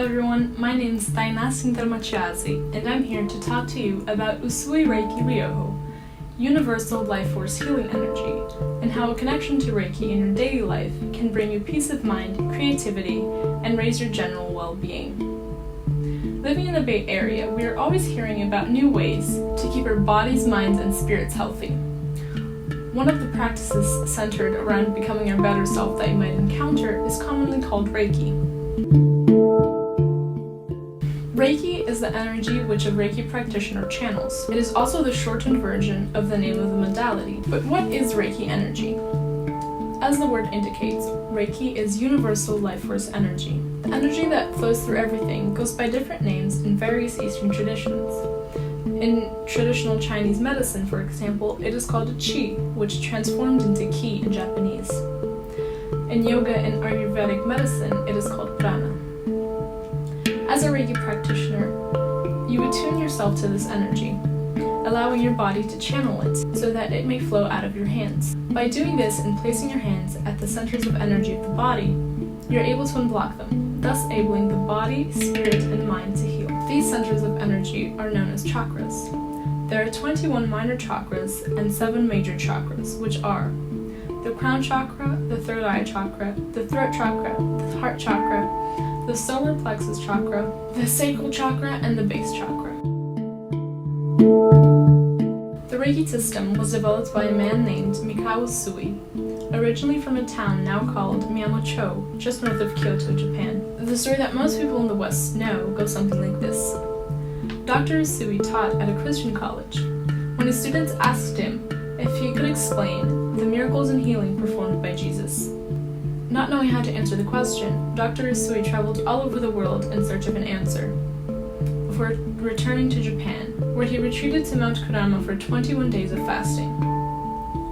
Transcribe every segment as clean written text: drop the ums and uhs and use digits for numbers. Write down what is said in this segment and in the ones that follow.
everyone, my name is Tainá Sintermachiazi, and I'm here to talk to you about Usui Reiki Ryoho, Universal Life Force Healing Energy, and how a connection to Reiki in your daily life can bring you peace of mind, creativity, and raise your general well-being. Living in the Bay Area, we are always hearing about new ways to keep our bodies, minds, and spirits healthy. One of the practices centered around becoming our better self that you might encounter is commonly called Reiki. Reiki is the energy which a Reiki practitioner channels. It is also the shortened version of the name of the modality. But what is Reiki energy? As the word indicates, Reiki is universal life force energy. The energy that flows through everything goes by different names in various Eastern traditions. In traditional Chinese medicine, for example, it is called qi, which transformed into ki in Japanese. In yoga and Ayurvedic medicine, it is called prana. As a Reiki practitioner, you attune yourself to this energy, allowing your body to channel it so that it may flow out of your hands. By doing this and placing your hands at the centers of energy of the body, you're able to unblock them, thus enabling the body, spirit, and mind to heal. These centers of energy are known as chakras. There are 21 minor chakras and 7 major chakras, which are the crown chakra, the third eye chakra, the throat chakra, the heart chakra, the solar plexus chakra, the sacral chakra, and the base chakra. The Reiki system was developed by a man named Mikao Usui, originally from a town now called Miyamocho, just north of Kyoto, Japan. The story that most people in the West know goes something like this. Dr. Usui taught at a Christian college. When his students asked him if he could explain the miracles and healing performed by Jesus. Not knowing how to answer the question, Dr. Usui traveled all over the world in search of an answer, before returning to Japan, where he retreated to Mount Kurama for 21 days of fasting.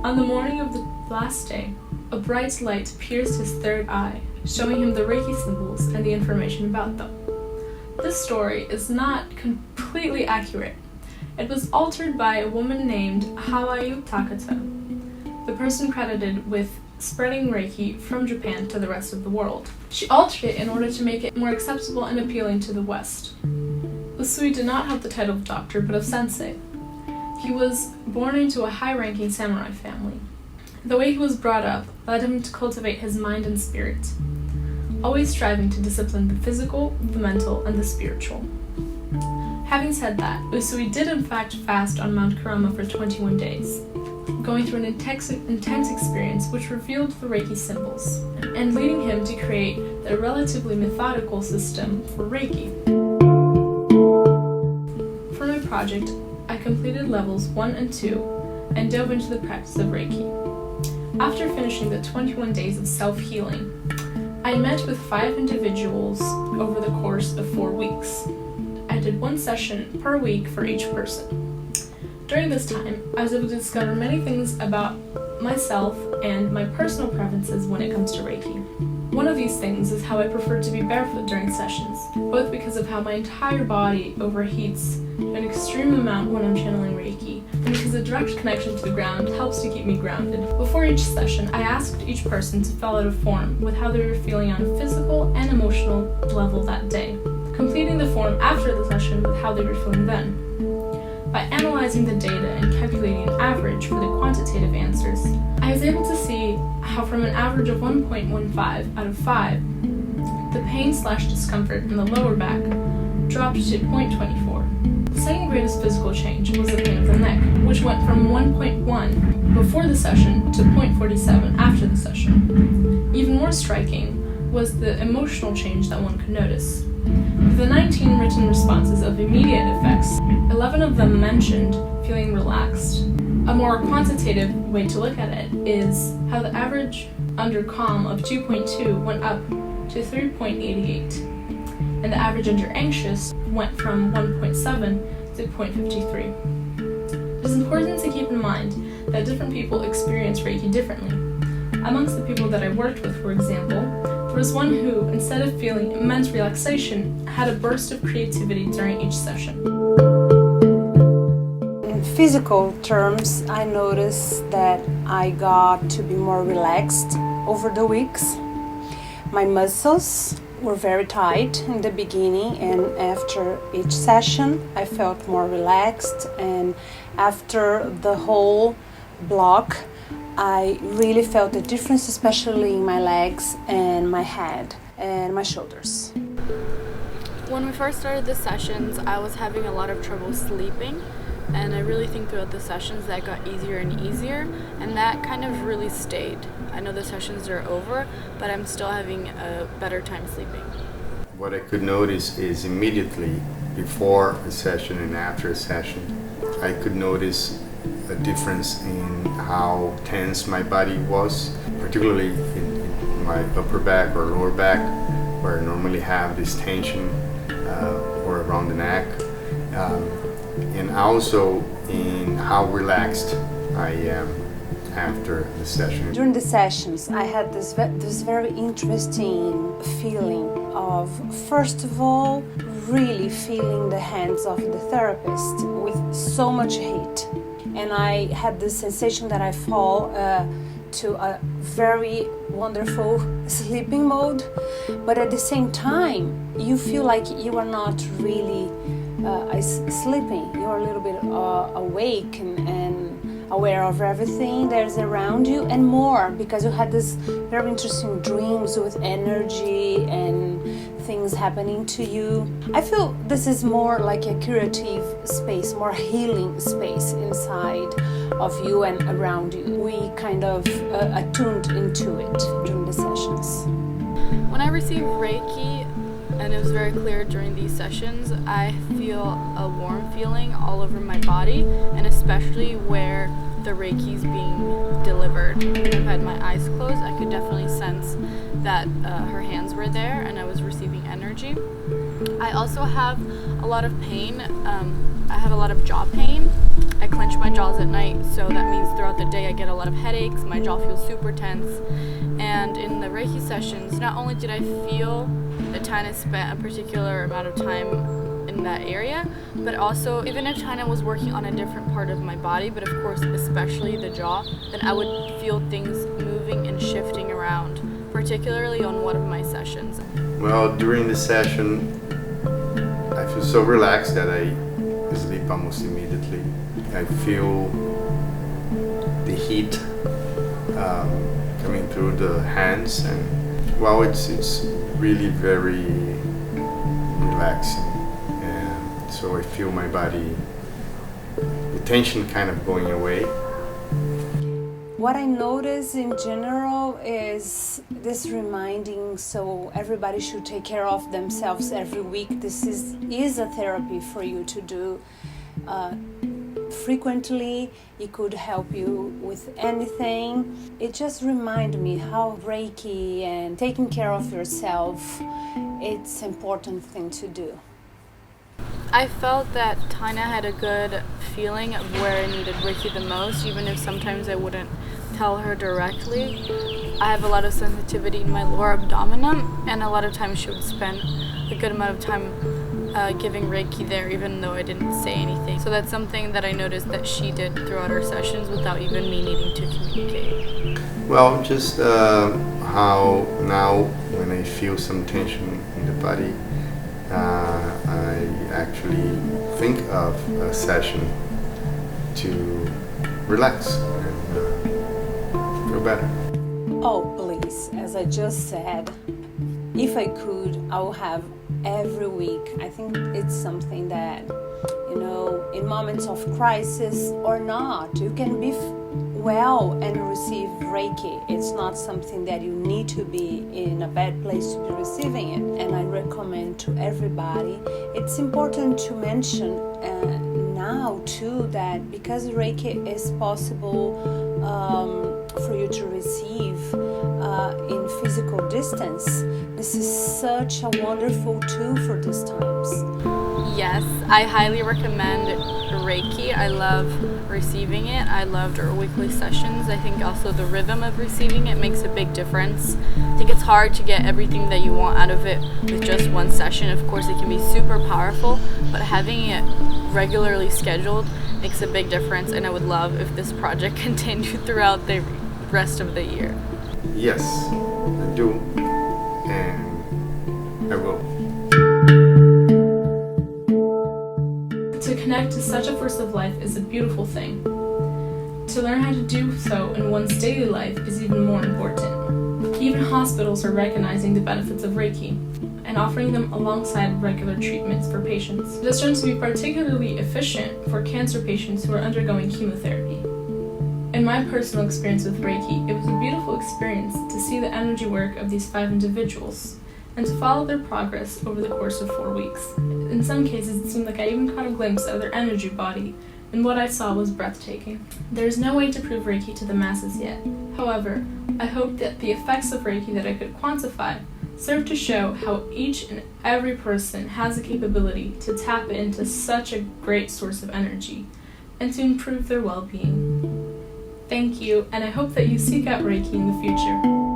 On the morning of the last day, a bright light pierced his third eye, showing him the Reiki symbols and the information about them. This story is not completely accurate. It was altered by a woman named Hawayu Takata, the person credited with spreading Reiki from Japan to the rest of the world. She altered it in order to make it more acceptable and appealing to the West. Usui did not have the title of doctor, but of sensei. He was born into a high-ranking samurai family. The way he was brought up led him to cultivate his mind and spirit, always striving to discipline the physical, the mental, and the spiritual. Having said that, Usui did in fact fast on Mount Kurama for 21 days, going through an intense experience which revealed the Reiki symbols, and leading him to create a relatively methodical system for Reiki. For my project, I completed levels 1 and 2 and dove into the practice of Reiki. After finishing the 21 days of self-healing, I met with 5 individuals over the course of 4 weeks. I did 1 session per week for each person. During this time, I was able to discover many things about myself and my personal preferences when it comes to Reiki. One of these things is how I prefer to be barefoot during sessions, both because of how my entire body overheats to an extreme amount when I'm channeling Reiki, and because a direct connection to the ground helps to keep me grounded. Before each session, I asked each person to fill out a form with how they were feeling on a physical and emotional level that day, completing the form after the session with how they were feeling then. By analyzing the data and calculating an average for the quantitative answers, I was able to see how from an average of 1.15 out of 5, the pain/discomfort in the lower back dropped to 0.24. The second greatest physical change was the pain of the neck, which went from 1.1 before the session to 0.47 after the session. Even more striking was the emotional change that one could notice. Of the 19 written responses of immediate effects, 11 of them mentioned feeling relaxed. A more quantitative way to look at it is how the average under calm of 2.2 went up to 3.88, and the average under anxious went from 1.7 to 0.53. It is important to keep in mind that different people experience Reiki differently. Amongst the people that I worked with, for example, there was one who, instead of feeling immense relaxation, had a burst of creativity during each session. In physical terms, I noticed that I got to be more relaxed over the weeks. My muscles were very tight in the beginning, and after each session I felt more relaxed, and after the whole block I really felt a difference, especially in my legs and my head and my shoulders. When we first started the sessions, I was having a lot of trouble sleeping, and I really think throughout the sessions that got easier and easier, and that kind of really stayed. I know the sessions are over, but I'm still having a better time sleeping. What I could notice is immediately before a session and after a session, I could notice a difference in how tense my body was, particularly in my upper back or lower back, where I normally have this tension or around the neck, and also in how relaxed I am after the session. During the sessions, I had this very interesting feeling of, first of all, really feeling the hands of the therapist with so much heat. And I had this sensation that I fall to a very wonderful sleeping mode, but at the same time, you feel like you are not really sleeping. You're a little bit awake and aware of everything that's around you, and more because you had this very interesting dreams with energy and things happening to you. I feel this is more like a curative space, more healing space inside of you and around you. We kind of attuned into it during the sessions. When I received Reiki, and it was very clear during these sessions, I feel a warm feeling all over my body, and especially where the Reiki is being delivered. When I've had my eyes closed, I could definitely sense that her hands were there and I was receiving energy. I also have a lot of pain. I have a lot of jaw pain. I clench my jaws at night, so that means throughout the day I get a lot of headaches, my jaw feels super tense. And in the Reiki sessions, not only did I feel that Tina spent a particular amount of time in that area, but also even if China was working on a different part of my body, but of course especially the jaw, then I would feel things moving and shifting around, particularly on one of my sessions. Well, during the session, I feel so relaxed that I sleep almost immediately. I feel the heat coming through the hands, and well, it's really very relaxing. So I feel my body, the tension kind of going away. What I notice in general is this reminding, so everybody should take care of themselves every week. This is a therapy for you to do frequently. It could help you with anything. It just reminds me how Reiki and taking care of yourself, it's an important thing to do. I felt that Tina had a good feeling of where I needed Reiki the most, even if sometimes I wouldn't tell her directly. I have a lot of sensitivity in my lower abdomen, and a lot of times she would spend a good amount of time giving Reiki there, even though I didn't say anything. So that's something that I noticed that she did throughout our sessions without even me needing to communicate. Well, just how now when I feel some tension in the body, I actually think of a session to relax and feel better. Oh, please, as I just said, if I could, I would have every week. I think it's something that, in moments of crisis or not, you can be well and receive Reiki. It's not something that you need to be in a bad place to be receiving it. And I recommend to everybody. It's important to mention now too that because Reiki is possible for you to receive in physical distance, this is such a wonderful tool for these times. Yes, I highly recommend Reiki. I love receiving it. I loved our weekly sessions. I think also the rhythm of receiving it makes a big difference. I think it's hard to get everything that you want out of it with just one session. Of course, it can be super powerful, but having it regularly scheduled makes a big difference, and I would love if this project continued throughout the rest of the year. Yes, I do. And I will. To connect to such a force of life is a beautiful thing. To learn how to do so in one's daily life is even more important. Even hospitals are recognizing the benefits of Reiki and offering them alongside regular treatments for patients. It has shown to be particularly efficient for cancer patients who are undergoing chemotherapy. In my personal experience with Reiki, it was a beautiful experience to see the energy work of these 5 individuals and to follow their progress over the course of 4 weeks. In some cases, it seemed like I even caught a glimpse of their energy body, and what I saw was breathtaking. There is no way to prove Reiki to the masses yet. However, I hope that the effects of Reiki that I could quantify serve to show how each and every person has the capability to tap into such a great source of energy and to improve their well-being. Thank you, and I hope that you seek out Reiki in the future.